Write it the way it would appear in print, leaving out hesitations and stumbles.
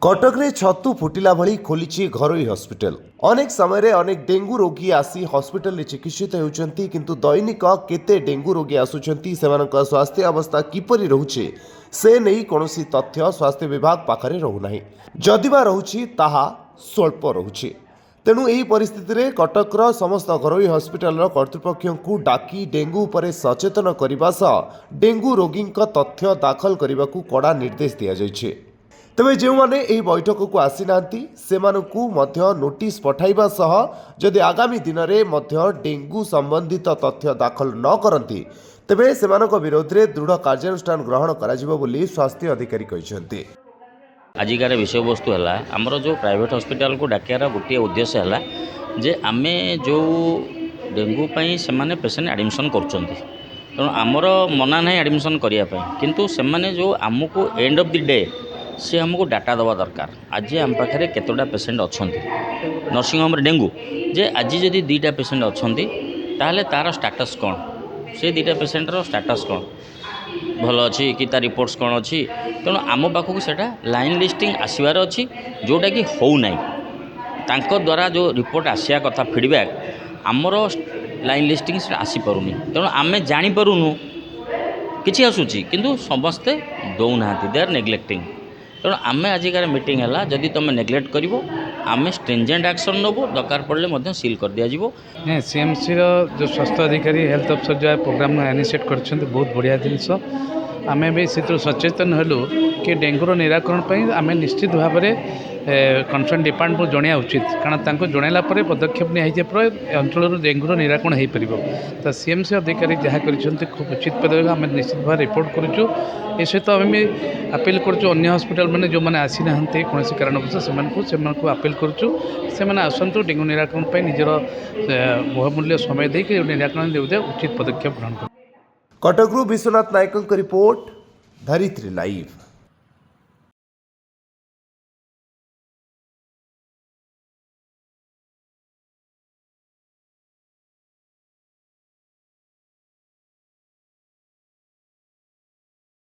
कटकरे छतु फुटिला भली खोली घरोई हॉस्पिटल। अनेक समय अनेक डेंगू रोगी आसी हॉस्पिटल चिकित्सित होउछंती, किंतु दैनिक केते डेंगू रोगी आसुछंती, सेमानक स्वास्थ्य अवस्था किपरि रहुछि से नहीं कौनसी तथ्य स्वास्थ्य विभाग पाखरे रहुनाही। जदिबा रहुछि ताहा स्वल्प रहुछि। तेणु एही परिस्थिति रे कटकर समस्त घरोई हॉस्पिटल कर्तृपक्ष डाकी डेंगू उपरे सचेतन करने सह डेंगू रोगी तथ्य दाखल करने को कड़ा निर्देश दिया जाइछे। तेबे जो माने एही बैठक को आसी नांती सेमानकु मध्य नोटिस पठाइबा सह जदि आगामी दिन में डेंगू संबंधित तथ्य दाखल न करती तेबे सेमानक विरोध में दृढ़ कार्यानुष्ठान ग्रहण कराजिबो बोली स्वास्थ्य अधिकारी कहिसेंती। आजिकार विषय वस्तु है आमर जो प्राइवेट हॉस्पिटल को डाकियार गोटे उद्देश्य है जे आमे जो डेंगू से माने पेसेंट एडमिशन कर तेणु आमर मना ना एडमिशन करने किंतु से माने जो आमको एंड ऑफ द डे सी आमको डाटा दवा दरकार। आज आम पाखे केतोटा पेसेंट अच्छा नर्सिंग होम डेंगू जे आज जदि दुईटा पेसेंट अच्छा ताहले तार स्टाटस कौन, से दुईटा पेसेंटर स्टाटस कौन भल अच्छी कि तार रिपोर्ट्स कौन अच्छी। तेणु आम पाखक से लाइन लिस्टिंग आसबार अच्छी जोटा कि होना तांको द्वारा जो रिपोर्ट आसिया कथा फीडबैक आमर लाइन लिस्टिंग से आसीपारूनी। तेणु आम जानीपारूनु किसी आसूची किंतु समस्ते दौना दे आर नेग्लेक्टिंग। तेणु आम आजिकार मीटिंग है जदि तुम नेग्लेक्ट कर आम स्ट्रिंजेंट एक्शन नबू दरकार पड़े सील कर दिज्व। सीएमसी जो स्वास्थ्य अधिकारी हेल्थ अफसर जो प्रोग्राम इनिशिएट कर बहुत बढ़िया जिनस आम भी से सचेतन हलु कि डेंगूर निराकरण आम निश्चित भाव में कनसर्न डिपार्टमेंट को जनाया उचित कारण जनला पदक्षेप नहीं अंचल डेंगूर निराकरण हो पार। तो सीएमसी अधिकारी जहाँ कर खूब उचित पदक्षेप आम निश्चित भाव रिपोर्ट करुचु। ए सहित आम भी अपील करुचु अन्य हॉस्पिटल मैंने जो मैंने आसी ना कौन कारणवश से अपील करुचु से आसतु डेंगू निराकरण निजर बहुमूल्य समय देकर निराकरण उचित पदक्षेप ग्रहण कर। कटकरू विश्वनाथ नायक रिपोर्ट, धरित्री लाइव।